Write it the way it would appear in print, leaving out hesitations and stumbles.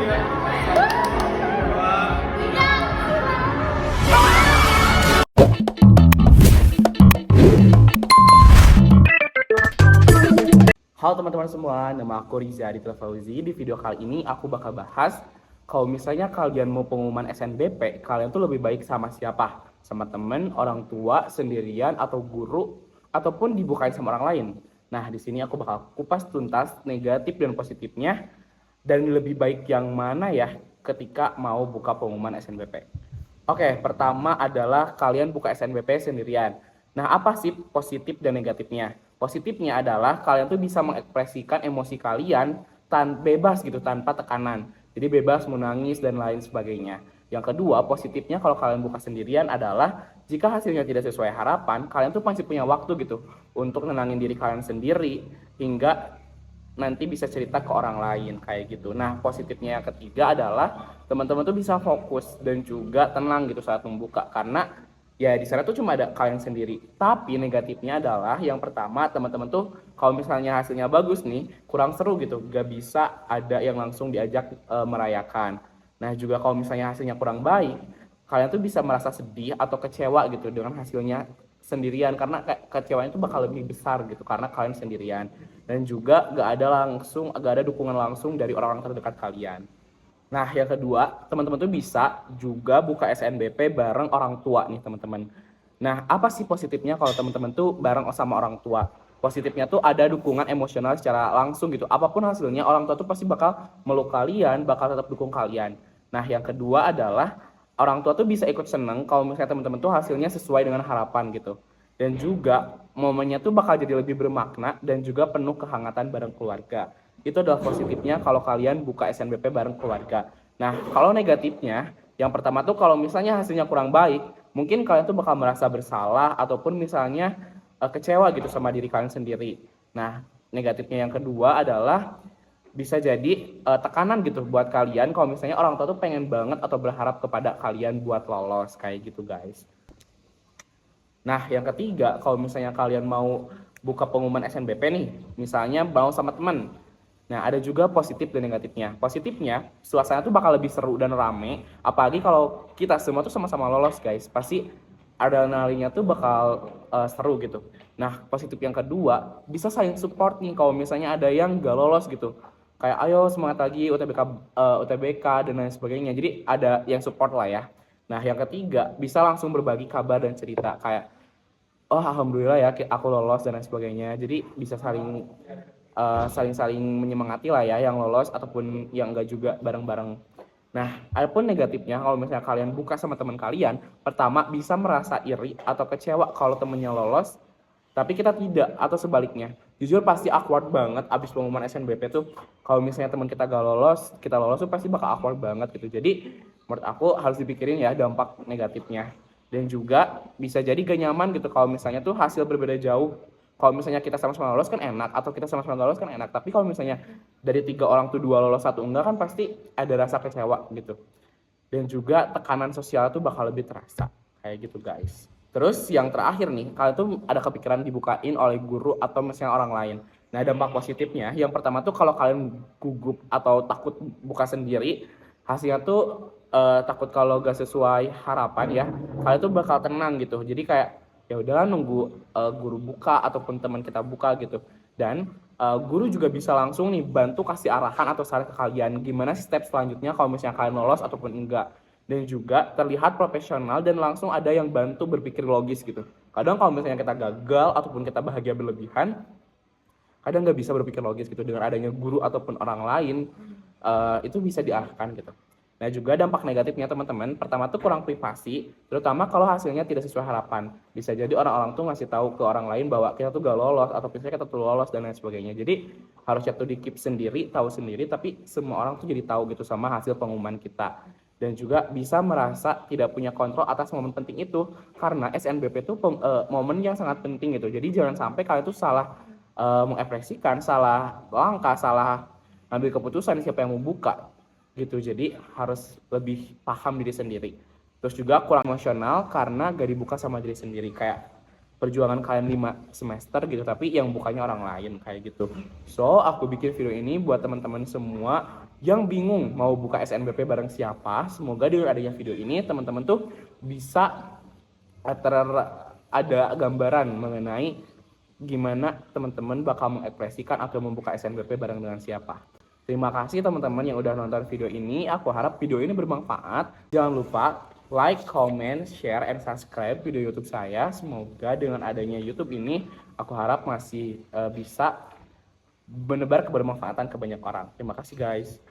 Halo teman-teman semua, nama aku Riza Aditya Fauzi. Di video kali ini aku bakal bahas kalau misalnya kalian mau pengumuman SNBP, kalian tuh lebih baik sama siapa? Sama temen, orang tua, sendirian, atau guru, ataupun dibukain sama orang lain. Nah, di sini aku bakal kupas tuntas negatif dan positifnya, dan lebih baik yang mana ya ketika mau buka pengumuman SNBP. Oke, pertama adalah kalian buka SNBP sendirian. Nah, apa sih positif dan negatifnya? Positifnya adalah kalian tuh bisa mengekspresikan emosi kalian bebas gitu, tanpa tekanan. Jadi bebas menangis dan lain sebagainya. Yang kedua, positifnya kalau kalian buka sendirian adalah jika hasilnya tidak sesuai harapan, kalian tuh masih punya waktu gitu untuk nenangin diri kalian sendiri hingga nanti bisa cerita ke orang lain kayak gitu. Nah, positifnya yang ketiga adalah teman-teman tuh bisa fokus dan juga tenang gitu saat membuka, karena ya di sana tuh cuma ada kalian sendiri. Tapi negatifnya adalah yang pertama, teman-teman tuh kalau misalnya hasilnya bagus nih, kurang seru gitu, gak bisa ada yang langsung diajak merayakan. Nah, juga kalau misalnya hasilnya kurang baik, kalian tuh bisa merasa sedih atau kecewa gitu dengan hasilnya sendirian, karena kecewanya itu bakal lebih besar gitu karena kalian sendirian, dan juga gak ada dukungan langsung dari orang-orang terdekat kalian. Nah, yang kedua, teman-teman tuh bisa juga buka SNBP bareng orang tua nih, teman-teman. Nah, apa sih positifnya kalau teman-teman tuh bareng sama orang tua? Positifnya tuh ada dukungan emosional secara langsung gitu. Apapun hasilnya, orang tua tuh pasti bakal meluk kalian, bakal tetap dukung kalian. Nah, yang kedua adalah orang tua tuh bisa ikut seneng kalau misalnya teman-teman tuh hasilnya sesuai dengan harapan gitu. Dan juga momennya tuh bakal jadi lebih bermakna dan juga penuh kehangatan bareng keluarga. Itu adalah positifnya kalau kalian buka SNBP bareng keluarga. Nah, kalau negatifnya, yang pertama tuh kalau misalnya hasilnya kurang baik, mungkin kalian tuh bakal merasa bersalah ataupun misalnya kecewa gitu sama diri kalian sendiri. Nah, negatifnya yang kedua adalah bisa jadi tekanan gitu buat kalian kalau misalnya orang tua tuh pengen banget atau berharap kepada kalian buat lolos kayak gitu, guys. Nah, yang ketiga, kalau misalnya kalian mau buka pengumuman SNBP nih, misalnya mau sama teman. Nah, ada juga positif dan negatifnya. Positifnya, suasana tuh bakal lebih seru dan rame, apalagi kalau kita semua tuh sama-sama lolos, guys. Pasti adrenalinnya tuh bakal seru gitu. Nah, positif yang kedua, bisa saling support nih kalau misalnya ada yang gak lolos gitu. Kayak ayo semangat lagi UTBK dan lain sebagainya. Jadi ada yang support lah ya. Nah, yang ketiga, bisa langsung berbagi kabar dan cerita kayak oh alhamdulillah ya aku lolos dan lain sebagainya. Jadi bisa saling menyemangati lah ya yang lolos ataupun yang enggak juga bareng-bareng. Nah, adapun negatifnya kalau misalnya kalian buka sama teman kalian, pertama bisa merasa iri atau kecewa kalau temennya lolos, tapi kita tidak, atau sebaliknya. Jujur pasti awkward banget abis pengumuman SNBP tuh. Kalau misalnya teman kita gak lolos, kita lolos tuh pasti bakal awkward banget gitu. Jadi menurut aku harus dipikirin ya dampak negatifnya. Dan juga bisa jadi gak nyaman gitu kalau misalnya tuh hasil berbeda jauh. Kalau misalnya kita sama-sama lolos kan enak, atau kita sama-sama lolos kan enak. Tapi kalau misalnya dari 3 orang tuh 2 lolos 1 enggak, kan pasti ada rasa kecewa gitu. Dan juga tekanan sosial tuh bakal lebih terasa. Kayak gitu, guys. Terus yang terakhir nih, kalian tuh ada kepikiran dibukain oleh guru atau misalnya orang lain. Nah, dampak positifnya, yang pertama tuh kalau kalian gugup atau takut buka sendiri, hasilnya tuh takut kalau gak sesuai harapan ya, kalian tuh bakal tenang gitu. Jadi kayak ya udahlah nunggu guru buka ataupun teman kita buka gitu. Dan guru juga bisa langsung nih bantu kasih arahan atau saran ke kalian gimana step selanjutnya kalau misalnya kalian lolos ataupun enggak. Dan juga terlihat profesional dan langsung ada yang bantu berpikir logis gitu. Kadang kalau misalnya kita gagal ataupun kita bahagia berlebihan, kadang nggak bisa berpikir logis gitu. Dengan adanya guru ataupun orang lain, itu bisa diarahkan gitu. Nah, juga dampak negatifnya teman-teman, pertama tuh kurang privasi, terutama kalau hasilnya tidak sesuai harapan. Bisa jadi orang-orang tuh ngasih tahu ke orang lain bahwa kita tuh gak lolos, atau misalnya kita tuh lolos dan lain sebagainya. Jadi harusnya tuh di-keep sendiri, tahu sendiri, tapi semua orang tuh jadi tahu gitu sama hasil pengumuman kita. Dan juga bisa merasa tidak punya kontrol atas momen penting itu, karena SNBP itu momen yang sangat penting gitu. Jadi jangan sampai kalian tuh salah mengekspresikan, salah langkah, salah ngambil keputusan siapa yang mau buka gitu. Jadi harus lebih paham diri sendiri. Terus juga kurang emosional karena gak dibuka sama diri sendiri, kayak perjuangan kalian 5 semester gitu tapi yang bukanya orang lain kayak gitu. So aku bikin video ini buat teman-teman semua yang bingung mau buka SNBP bareng siapa, semoga dengan adanya video ini teman-teman tuh bisa ada gambaran mengenai gimana teman-teman bakal mengekspresikan atau membuka SNBP bareng dengan siapa. Terima kasih teman-teman yang udah nonton video ini. Aku harap video ini bermanfaat. Jangan lupa like, comment, share, and subscribe video YouTube saya. Semoga dengan adanya YouTube ini, aku harap masih bisa menebar kebermanfaatan ke banyak orang. Terima kasih guys.